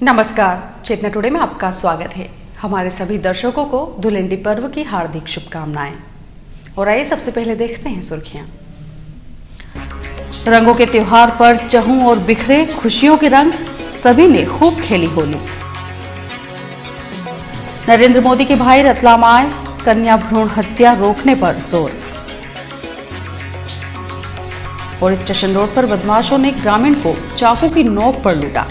नमस्कार, चेतना टुडे में आपका स्वागत है। हमारे सभी दर्शकों को धुलेंडी पर्व की हार्दिक शुभकामनाएं। और आइए सबसे पहले देखते हैं सुर्खियां। रंगों के त्योहार पर चहु और बिखरे खुशियों के रंग, सभी ने खूब खेली होली। नरेंद्र मोदी के भाई रतलाम आए, कन्या भ्रूण हत्या रोकने पर जोर। और स्टेशन रोड पर बदमाशों ने ग्रामीण को चाकू की नोक पर लूटा।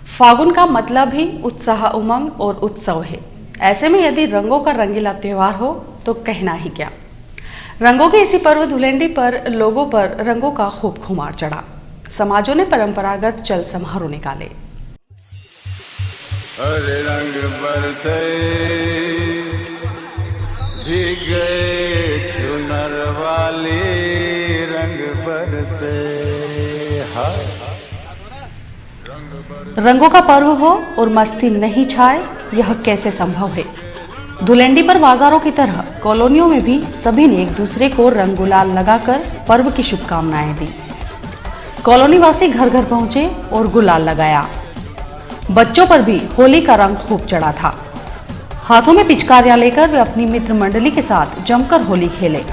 फागुन का मतलब ही उत्साह, उमंग और उत्सव है। ऐसे में यदि रंगों का रंगीला त्योहार हो तो कहना ही क्या। रंगों के इसी पर्व धुलेंडी पर लोगों पर रंगों का खूब खुमार चढ़ा। समाजों ने परंपरागत चल समारोह निकाले। हरे रंग बरसे भीगे चुनर वाली, रंग बरसे रंगों का पर्व हो और मस्ती नहीं छाए, यह कैसे संभव है। धुलेंडी पर बाजारों की तरह कॉलोनियों में भी सभी ने एक दूसरे को रंग गुलाल लगाकर पर्व की शुभकामनाएं दी। कॉलोनी वासी घर घर पहुंचे और गुलाल लगाया। बच्चों पर भी होली का रंग खूब चढ़ा था। हाथों में पिचकारियां लेकर वे अपनी मित्र मंडली के साथ जमकर होली खेले।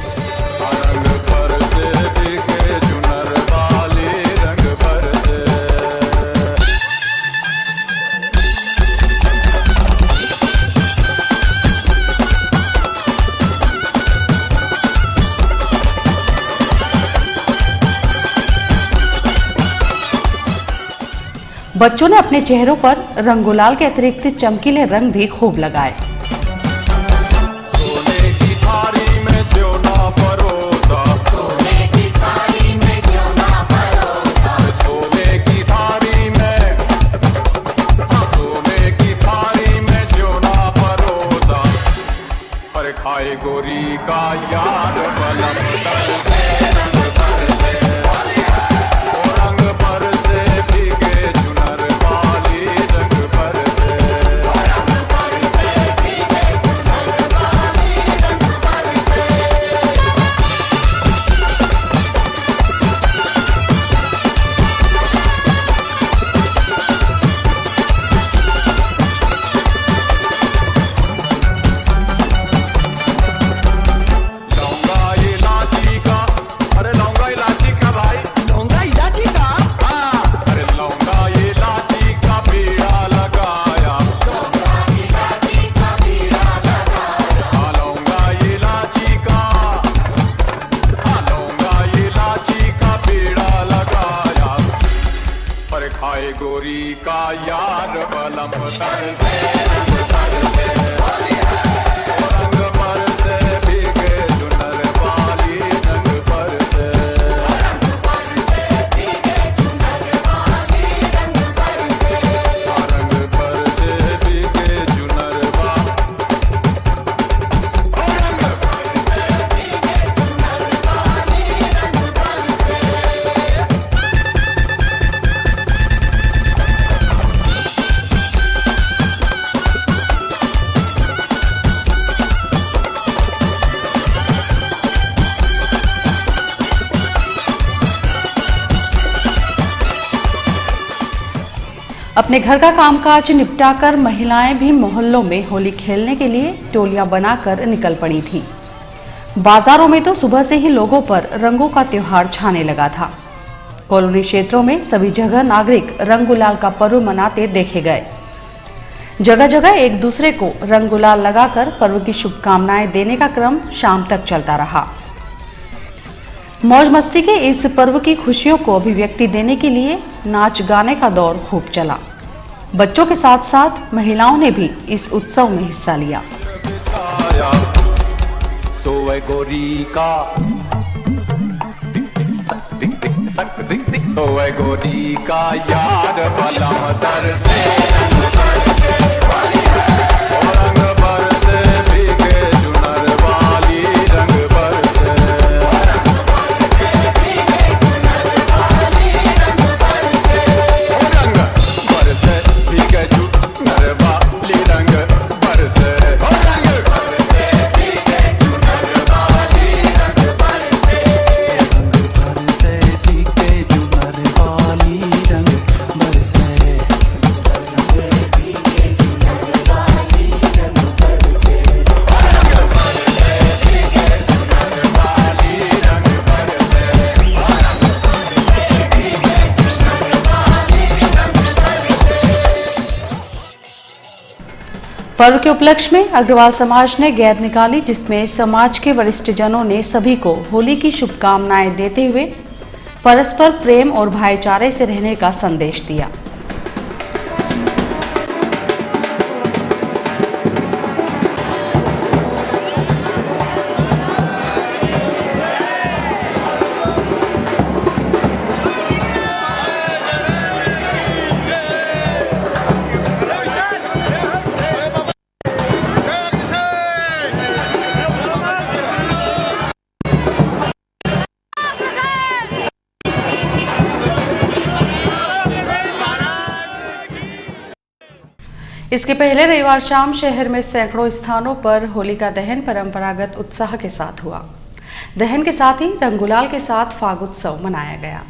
बच्चों ने अपने चेहरों पर रंग गुलाल के अतिरिक्त चमकीले रंग भी खूब लगाए। सोने की थाली में क्यों ना परोसा, सोने की थाली में क्यों ना परोसा, सोने की थाली में, सोने की थाली में क्यों ना परोसा। पर खाए गोरी का यार बलम से गोरी का यार बलम से रंग बरसे भीगे चुनर वाली, रंग बरसे भीगे चुनर वाली, रंग बरसे भीगे चुनर वाली, रंग बरसे भीगे चुनर वाली, रंग बरसे। अपने घर का कामकाज निपटाकर महिलाएं भी मोहल्लों में होली खेलने के लिए टोलियां बनाकर निकल पड़ी थी। बाजारों में तो सुबह से ही लोगों पर रंगों का त्योहार छाने लगा था। कॉलोनी क्षेत्रों में सभी जगह नागरिक रंग गुलाल का पर्व मनाते देखे गए। जगह जगह एक दूसरे को रंग गुलाल लगाकर पर्व की शुभकामनाएं देने का क्रम शाम तक चलता रहा। मौज मस्ती के इस पर्व की खुशियों को अभिव्यक्ति देने के लिए नाच गाने का दौर खूब चला। बच्चों के साथ साथ महिलाओं ने भी इस उत्सव में हिस्सा लिया। सोए गोरी का, सोए गोरी का यार बलम दर से, रंग बरसे भीगे चुनर वाली, रंग बरसे रंग पर्व के उपलक्ष्य में अग्रवाल समाज ने गैर निकाली, जिसमें समाज के वरिष्ठ जनों ने सभी को होली की शुभकामनाएं देते हुए परस्पर प्रेम और भाईचारे से रहने का संदेश दिया। इसके पहले रविवार शाम शहर में सैकड़ों स्थानों पर होलिका दहन परंपरागत उत्साह के साथ हुआ। दहन के साथ ही रंग गुलाल के साथ फागुत्सव मनाया गया।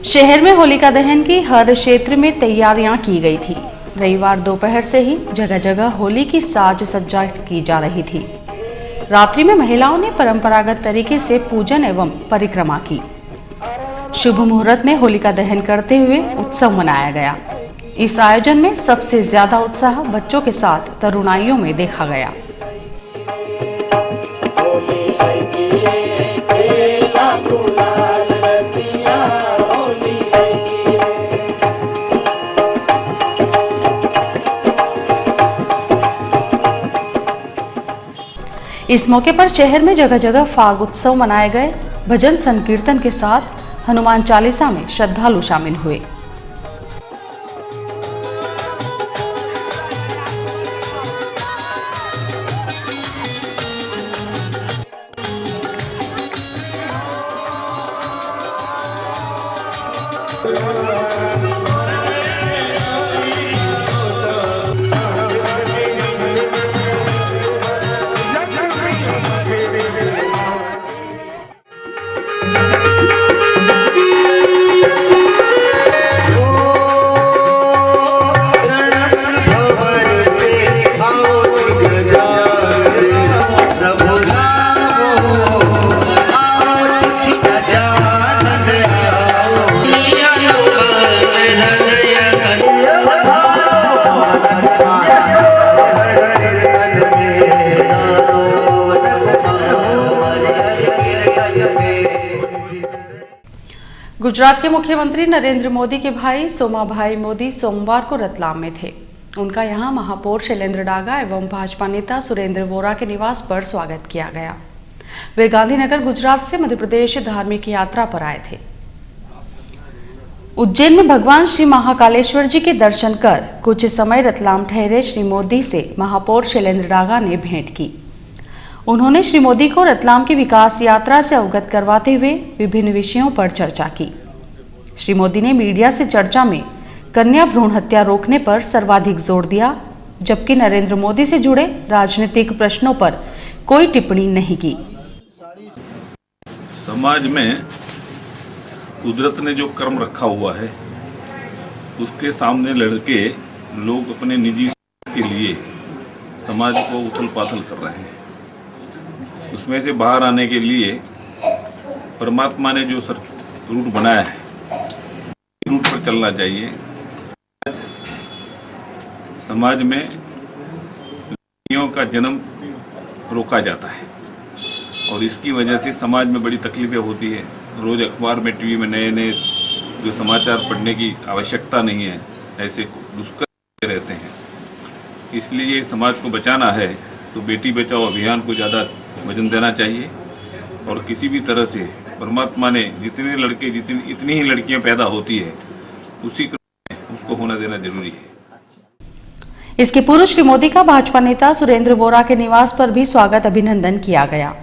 शहर में होलिका दहन की हर क्षेत्र में तैयारियां की गई थी। रविवार दोपहर से ही जगह जगह होली की साज सज्जा की जा रही थी। रात्रि में महिलाओं ने परंपरागत तरीके से पूजन एवं परिक्रमा की। शुभ मुहूर्त में होलिका दहन करते हुए उत्सव मनाया गया। इस आयोजन में सबसे ज्यादा उत्साह बच्चों के साथ तरुणाइयों में देखा गया। इस मौके पर शहर में जगह जगह फाग उत्सव मनाए गए। भजन संकीर्तन के साथ हनुमान चालीसा में श्रद्धालु शामिल हुए। गुजरात के मुख्यमंत्री नरेंद्र मोदी के भाई सोमाभाई मोदी सोमवार को रतलाम में थे। उनका यहां महापौर शैलेंद्र डागा एवं भाजपा नेता सुरेंद्र वोरा के निवास पर स्वागत किया गया। वे गांधीनगर गुजरात से मध्य प्रदेश धार्मिक यात्रा पर आए थे। उज्जैन में भगवान श्री महाकालेश्वर जी के दर्शन कर कुछ समय रतलाम ठहरे श्री मोदी से महापौर शैलेंद्र डागा ने भेंट की। उन्होंने श्री मोदी को रतलाम की विकास यात्रा से अवगत करवाते हुए विभिन्न विषयों पर चर्चा की। श्री मोदी ने मीडिया से चर्चा में कन्या भ्रूण हत्या रोकने पर सर्वाधिक जोर दिया, जबकि नरेंद्र मोदी से जुड़े राजनीतिक प्रश्नों पर कोई टिप्पणी नहीं की। समाज में कुदरत ने जो कर्म रखा हुआ है उसके सामने लड़के लोग अपने निजी के लिए समाज को उथल पाथल कर रहे हैं। उसमें से बाहर आने के लिए परमात्मा ने जो रूट बनाया है, रूट पर चलना चाहिए। समाज में लड़कियों का जन्म रोका जाता है और इसकी वजह से समाज में बड़ी तकलीफें होती है। रोज़ अखबार में, टीवी में नए नए जो समाचार पढ़ने की आवश्यकता नहीं है, ऐसे दुष्कर्म रहते हैं। इसलिए समाज को बचाना है तो बेटी बचाओ अभियान को ज़्यादा वजन देना चाहिए और किसी भी तरह से परमात्मा ने जितने लड़के इतनी ही लड़कियां पैदा होती है उसी क्रम में उसको होना देना जरूरी है। इसके पूर्व श्री मोदी का भाजपा नेता सुरेंद्र वोरा के निवास पर भी स्वागत अभिनंदन किया गया।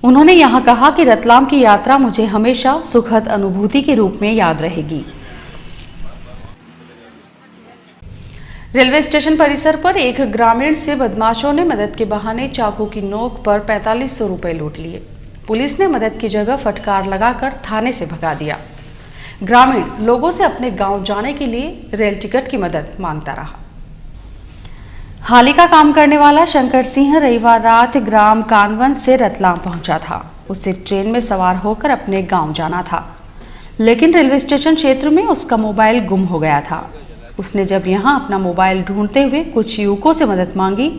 उन्होंने यहां कहा कि रतलाम की यात्रा मुझे हमेशा सुखद अनुभूति के रूप में याद रहेगी। रेलवे स्टेशन परिसर पर एक ग्रामीण से बदमाशों ने मदद के बहाने चाकू की नोक पर 4500 रुपए लूट लिए। पुलिस ने मदद की जगह फटकार लगाकर थाने से भगा दिया। ग्रामीण लोगों से अपने गांव जाने के लिए रेल टिकट की मदद मांगता रहा। हाली का काम करने वाला शंकर सिंह रविवार रात ग्राम कानवन से रतलाम पहुंचा था। उसे ट्रेन में सवार होकर अपने गांव जाना था, लेकिन रेलवे स्टेशन क्षेत्र में उसका मोबाइल गुम हो गया था। उसने जब यहां अपना मोबाइल ढूंढते हुए कुछ युवकों से मदद मांगी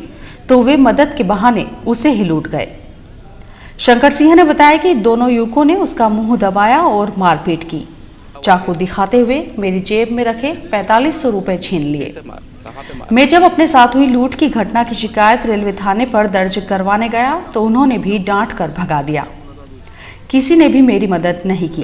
तो वे मदद के बहाने उसे ही लूट गए। शंकर सिंह ने बताया कि दोनों युवकों ने उसका मुंह दबाया और मारपीट की। चाकू दिखाते हुए मेरी जेब में रखे 4500 रुपए छीन लिए। मैं जब अपने साथ हुई लूट की घटना की शिकायत रेलवे थाने पर दर्ज करवाने गया तो उन्होंने भी डांट कर भगा दिया। किसी ने भी मेरी मदद नहीं की।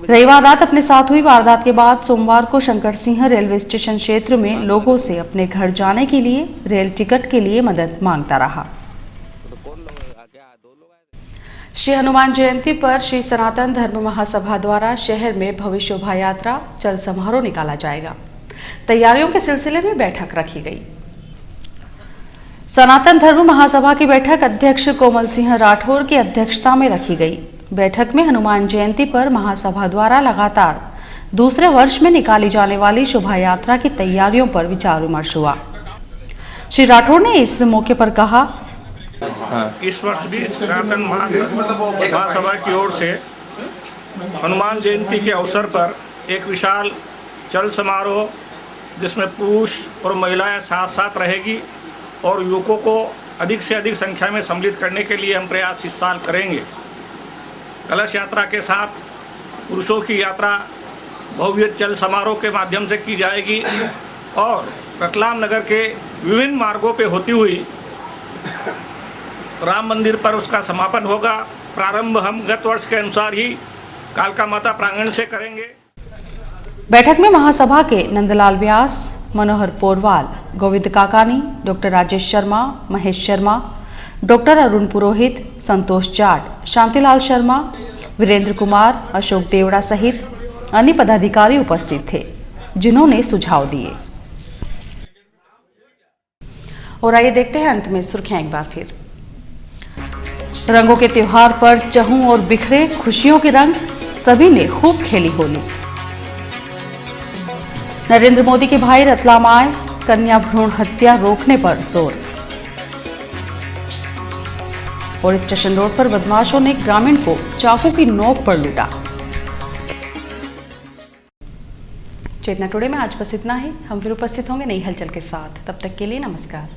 रविवार रात अपने साथ हुई वारदात के बाद सोमवार को शंकर सिंह रेलवे स्टेशन क्षेत्र में लोगों से अपने घर जाने के लिए रेल टिकट के लिए मदद मांगता रहा। श्री हनुमान जयंती पर श्री सनातन धर्म महासभा द्वारा शहर में भव्य शोभा यात्रा चल समारोह निकाला जाएगा। तैयारियों के सिलसिले में बैठक रखी गई। सनातन धर्म महासभा की बैठक अध्यक्ष कोमल सिंह राठौर की अध्यक्षता में रखी गई। बैठक में हनुमान जयंती पर महासभा द्वारा लगातार दूसरे वर्ष में निकाली जाने वाली शोभा यात्रा की तैयारियों पर विचार विमर्श हुआ। श्री राठौर ने इस मौके पर कहा, इस वर्ष भी सनातन महासभा की ओर से हनुमान जयंती के अवसर पर एक विशाल चल समारोह जिसमें पुरुष और महिलाएं साथ साथ रहेगी और युवकों को अधिक से अधिक संख्या में सम्मिलित करने के लिए हम प्रयास इस साल करेंगे। कलश यात्रा के साथ पुरुषों की यात्रा भव्य चल समारोह के माध्यम से की जाएगी और रतलाम नगर के विभिन्न मार्गों पे होती हुई राम मंदिर पर उसका समापन होगा। प्रारंभ हम गत वर्ष के अनुसार ही कालका माता प्रांगण से करेंगे। बैठक में महासभा के नंदलाल व्यास, मनोहर पोरवाल, गोविंद काकानी, डॉक्टर राजेश शर्मा, महेश शर्मा, डॉक्टर अरुण पुरोहित, संतोष जाट, शांतिलाल शर्मा, वीरेंद्र कुमार, अशोक देवड़ा सहित अन्य पदाधिकारी उपस्थित थे, जिन्होंने सुझाव दिए। और आइए देखते हैं अंत में सुर्खियां एक बार फिर। रंगों के त्योहार पर चहूं और बिखरे खुशियों के रंग, सभी ने खूब खेली होली। नरेंद्र मोदी के भाई रतलाम आए, कन्या भ्रूण हत्या रोकने पर जोर। और स्टेशन रोड पर बदमाशों ने ग्रामीण को चाकू की नोक पर लूटा। चेतना टुडे में आज बस इतना ही। हम फिर उपस्थित होंगे नई हलचल के साथ। तब तक के लिए नमस्कार।